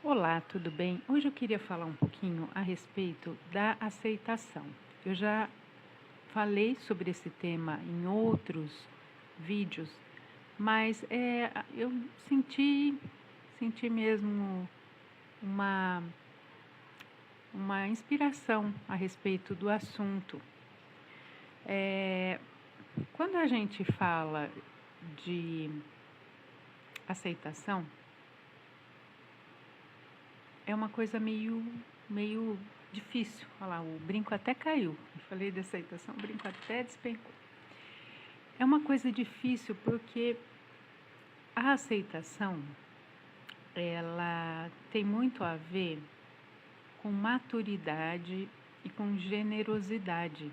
Olá, tudo bem? Hoje eu queria falar um pouquinho a respeito da aceitação. Eu já falei sobre esse tema em outros vídeos, mas eu senti mesmo uma, uma inspiração a respeito do assunto. Eh, Quando a gente fala de aceitação, é uma coisa meio difícil. Olha lá, o brinco até caiu. Eu falei de aceitação, o brinco até despencou. É uma coisa difícil porque a aceitação, ela tem muito a ver com maturidade e com generosidade.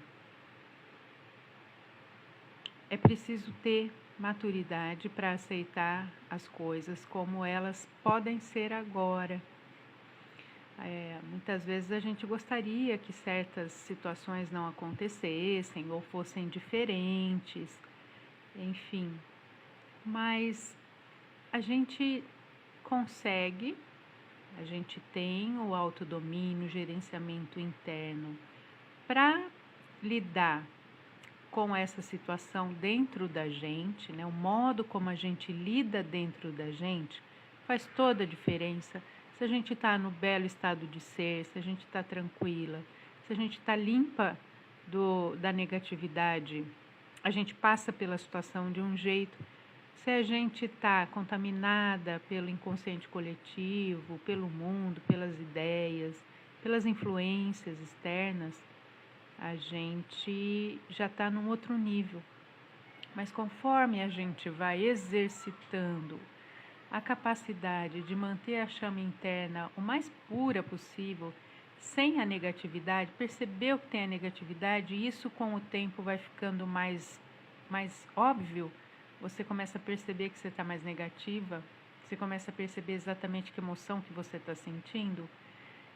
É preciso ter maturidade para aceitar as coisas como elas podem ser agora. Muitas vezes a gente gostaria que certas situações não acontecessem ou fossem diferentes, enfim, mas a gente consegue, a gente tem o autodomínio, o gerenciamento interno para lidar com essa situação dentro da gente, né? O modo como a gente lida dentro da gente faz toda a diferença. Se a gente está no belo estado de ser, se a gente está tranquila, se a gente está limpa da negatividade, a gente passa pela situação de um jeito. Se a gente está contaminada pelo inconsciente coletivo, pelo mundo, pelas ideias, pelas influências externas, a gente já está num outro nível. Mas conforme a gente vai exercitando a capacidade de manter a chama interna o mais pura possível, sem a negatividade, percebeu que tem a negatividade, e isso com o tempo vai ficando mais óbvio, você começa a perceber que você está mais negativa, você começa a perceber exatamente que emoção que você está sentindo.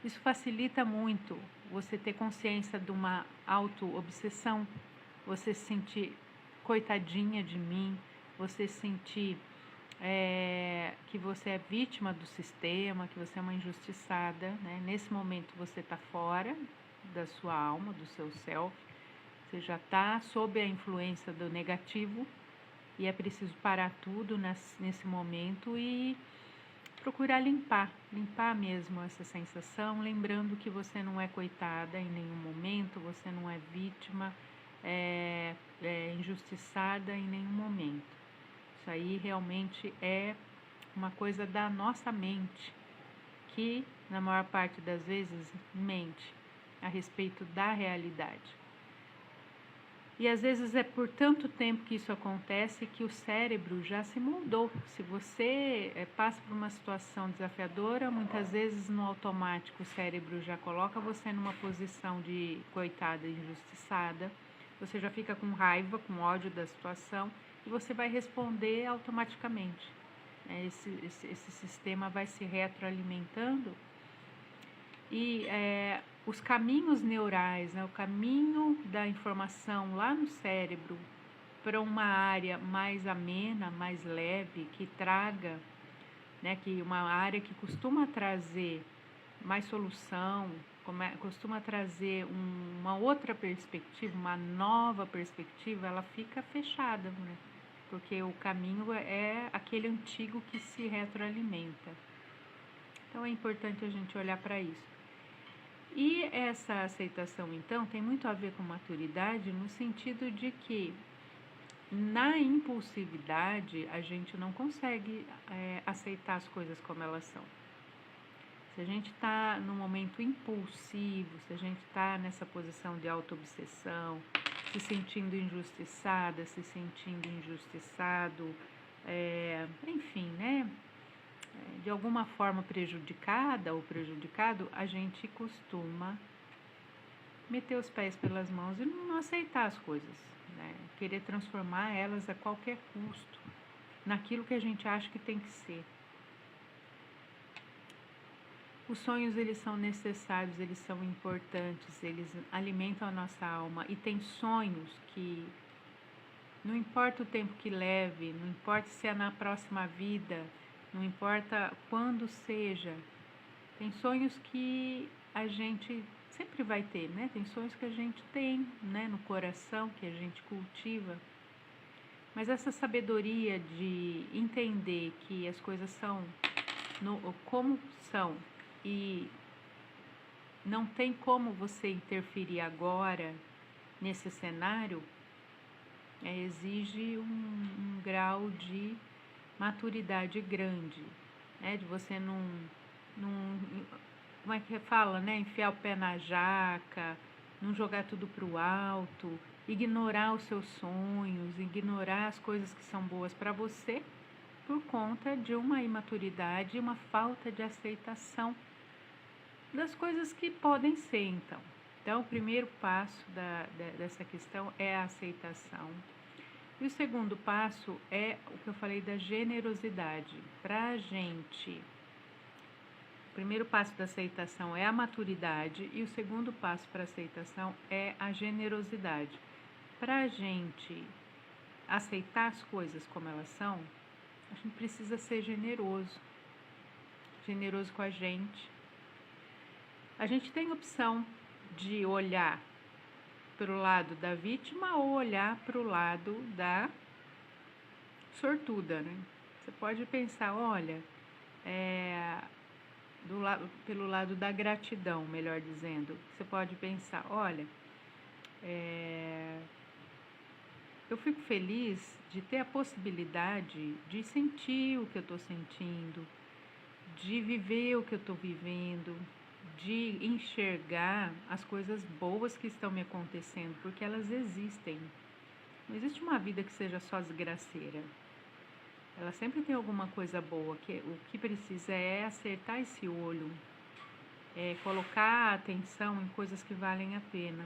Isso facilita muito você ter consciência de uma auto-obsessão, você se sentir coitadinha de mim, você sentir que você é vítima do sistema, que você é uma injustiçada, né? Nesse momento você está fora da sua alma, do seu self, você já está sob a influência do negativo e é preciso parar tudo nesse momento e procurar limpar mesmo essa sensação, lembrando que você não é coitada em nenhum momento, você não é vítima, injustiçada em nenhum momento. Isso aí realmente é uma coisa da nossa mente, que na maior parte das vezes mente a respeito da realidade. E às vezes é por tanto tempo que isso acontece que o cérebro já se moldou. Se você passa por uma situação desafiadora, muitas vezes no automático o cérebro já coloca você numa posição de coitada, injustiçada. Você já fica com raiva, com ódio da situação e você vai responder automaticamente. Esse sistema vai se retroalimentando e os caminhos neurais, né, o caminho da informação lá no cérebro para uma área mais amena, mais leve, que traga, né, que uma área que costuma trazer mais solução, costuma trazer uma outra perspectiva, uma nova perspectiva, ela fica fechada, né? Porque o caminho é aquele antigo que se retroalimenta. Então é importante a gente olhar para isso. E essa aceitação, então, tem muito a ver com maturidade no sentido de que na impulsividade a gente não consegue aceitar as coisas como elas são. Se a gente está num momento impulsivo, se a gente está nessa posição de auto-obsessão, se sentindo injustiçada, se sentindo injustiçado, enfim, né? De alguma forma prejudicada ou prejudicado, a gente costuma meter os pés pelas mãos e não aceitar as coisas, né? Querer transformar elas a qualquer custo naquilo que a gente acha que tem que ser. Os sonhos, eles são necessários, eles são importantes, eles alimentam a nossa alma. E tem sonhos que não importa o tempo que leve, não importa se é na próxima vida, não importa quando seja, Tem sonhos que a gente sempre vai ter, né? Tem sonhos que a gente tem, né, no coração, que a gente cultiva. Mas essa sabedoria de entender que as coisas são como são e não tem como você interferir agora nesse cenário, exige um grau de maturidade grande, né? De você não, como é que fala, né? Enfiar o pé na jaca, não jogar tudo para o alto, ignorar os seus sonhos, ignorar as coisas que são boas para você por conta de uma imaturidade e uma falta de aceitação das coisas que podem ser, então. Então, o primeiro passo dessa questão é a aceitação. E o segundo passo é o que eu falei da generosidade. Para a gente, o primeiro passo da aceitação é a maturidade e o segundo passo para a aceitação é a generosidade. Para a gente aceitar as coisas como elas são, a gente precisa ser generoso com a gente. A gente tem opção de olhar para o lado da vítima ou olhar para o lado da sortuda, né? Você pode pensar, olha, pelo lado da gratidão, melhor dizendo. Você pode pensar, olha, eu fico feliz de ter a possibilidade de sentir o que eu estou sentindo, de viver o que eu estou vivendo, de enxergar as coisas boas que estão me acontecendo, porque elas existem. Não existe uma vida que seja só desgraceira. Ela sempre tem alguma coisa boa, que o que precisa é acertar esse olho, colocar atenção em coisas que valem a pena.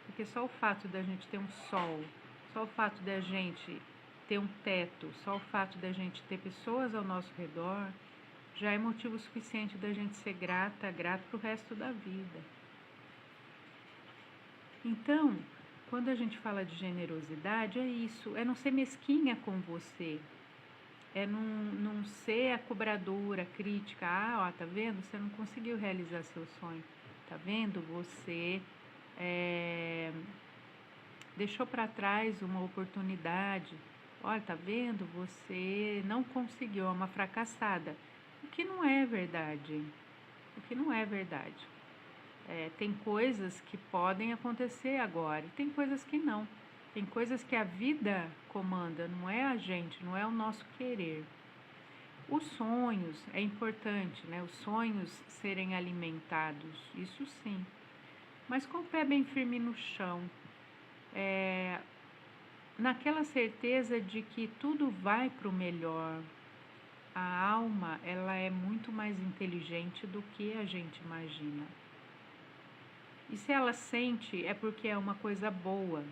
Porque só o fato da gente ter um sol, só o fato da gente ter um teto, só o fato da gente ter pessoas ao nosso redor, já é motivo suficiente da gente ser grato para o resto da vida. Então, quando a gente fala de generosidade, é isso, é não ser mesquinha com você, é não ser a cobradora, crítica, tá vendo? Você não conseguiu realizar seu sonho, tá vendo? Você deixou para trás uma oportunidade, olha, tá vendo? Você não conseguiu, é uma fracassada. O que não é verdade. Tem coisas que podem acontecer agora e tem coisas que não. Tem coisas que a vida comanda, não é a gente, não é o nosso querer. Os sonhos, é importante, né? Os sonhos serem alimentados, isso sim. Mas com o pé bem firme no chão, naquela certeza de que tudo vai para o melhor. A alma, ela é muito mais inteligente do que a gente imagina. E se ela sente, é porque é uma coisa boa.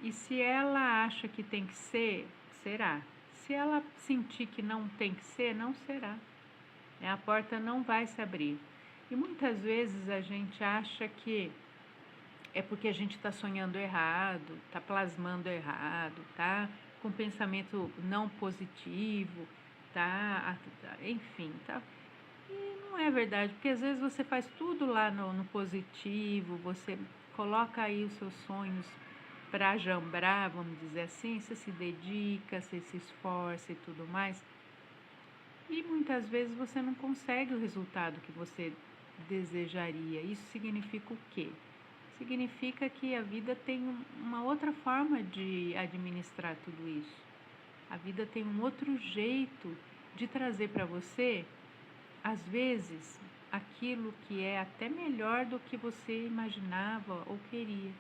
E se ela acha que tem que ser, será. Se ela sentir que não tem que ser, não será. A porta não vai se abrir. E muitas vezes a gente acha que é porque a gente está sonhando errado, está plasmando errado, tá com pensamento não positivo, enfim, tá? E não é verdade, porque às vezes você faz tudo lá no positivo, você coloca aí os seus sonhos para jambrar, vamos dizer assim, você se dedica, você se esforça e tudo mais, e muitas vezes você não consegue o resultado que você desejaria. Isso significa o quê? Significa que a vida tem uma outra forma de administrar tudo isso. A vida tem um outro jeito de trazer para você, às vezes, aquilo que é até melhor do que você imaginava ou queria.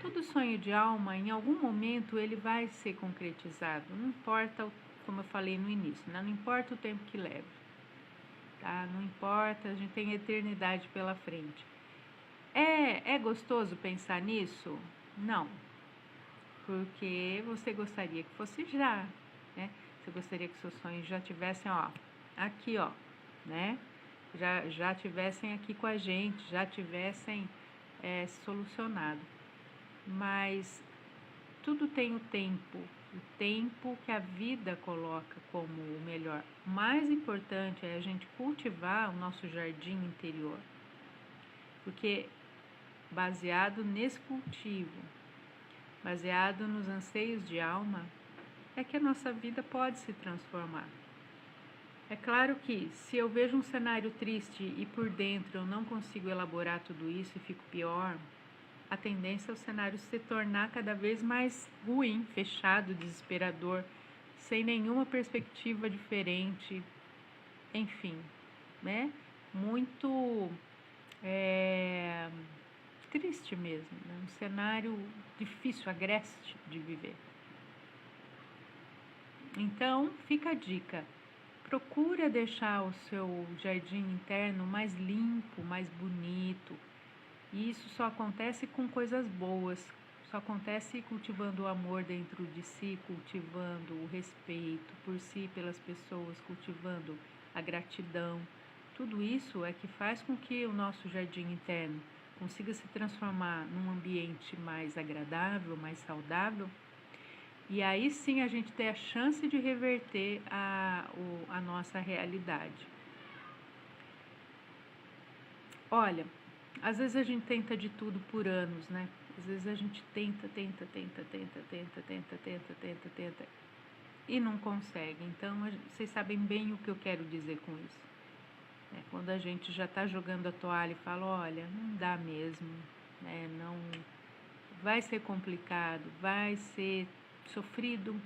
Todo sonho de alma, em algum momento, ele vai ser concretizado. Não importa, como eu falei no início, né? Não importa o tempo que leva. Tá? Não importa, a gente tem eternidade pela frente. É gostoso pensar nisso? Não. Porque você gostaria que fosse já, né? Você gostaria que seus sonhos já tivessem, aqui, né? Já tivessem aqui com a gente, já tivessem solucionado. Mas tudo tem o tempo o tempo que a vida coloca como o melhor. O mais importante é a gente cultivar o nosso jardim interior, porque baseado nesse cultivo, baseado nos anseios de alma, é que a nossa vida pode se transformar. É claro que se eu vejo um cenário triste e por dentro eu não consigo elaborar tudo isso e fico pior, a tendência é o cenário se tornar cada vez mais ruim, fechado, desesperador, sem nenhuma perspectiva diferente, enfim, né? Muito triste mesmo, né? Um cenário difícil, agreste de viver. Então, fica a dica. Procura deixar o seu jardim interno mais limpo, mais bonito. E isso só acontece com coisas boas. Só acontece cultivando o amor dentro de si, cultivando o respeito por si, pelas pessoas, cultivando a gratidão. Tudo isso é que faz com que o nosso jardim interno consiga se transformar num ambiente mais agradável, mais saudável. E aí sim a gente tem a chance de reverter a nossa realidade. Olha, às vezes a gente tenta de tudo por anos, né? Às vezes a gente tenta e não consegue. Então vocês sabem bem o que eu quero dizer com isso. Quando a gente já está jogando a toalha e fala, olha, não dá mesmo, né? Não vai ser complicado, vai ser sofrido.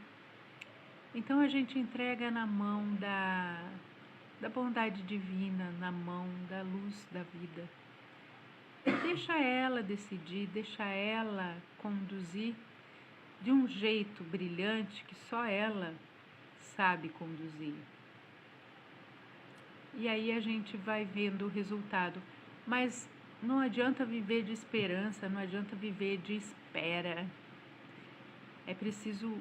Então a gente entrega na mão da bondade divina, na mão da luz da vida. Deixa ela decidir, deixa ela conduzir de um jeito brilhante que só ela sabe conduzir. E aí a gente vai vendo o resultado. Mas não adianta viver de esperança, não adianta viver de espera. É preciso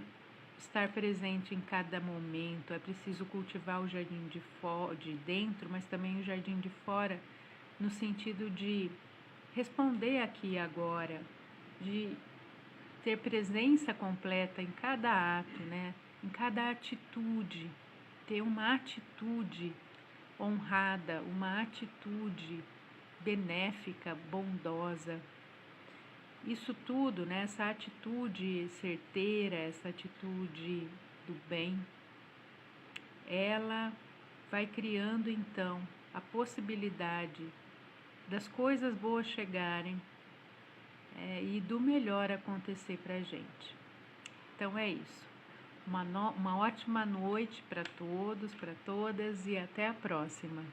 estar presente em cada momento, é preciso cultivar o jardim de dentro, mas também o jardim de fora, no sentido de responder aqui e agora, de ter presença completa em cada ato, né? Em cada atitude, ter uma atitude honrada, uma atitude benéfica, bondosa. Isso tudo, né? Essa atitude certeira, essa atitude do bem, ela vai criando então a possibilidade das coisas boas chegarem e do melhor acontecer para a gente. Então é isso. Uma ótima noite para todos, para todas e até a próxima.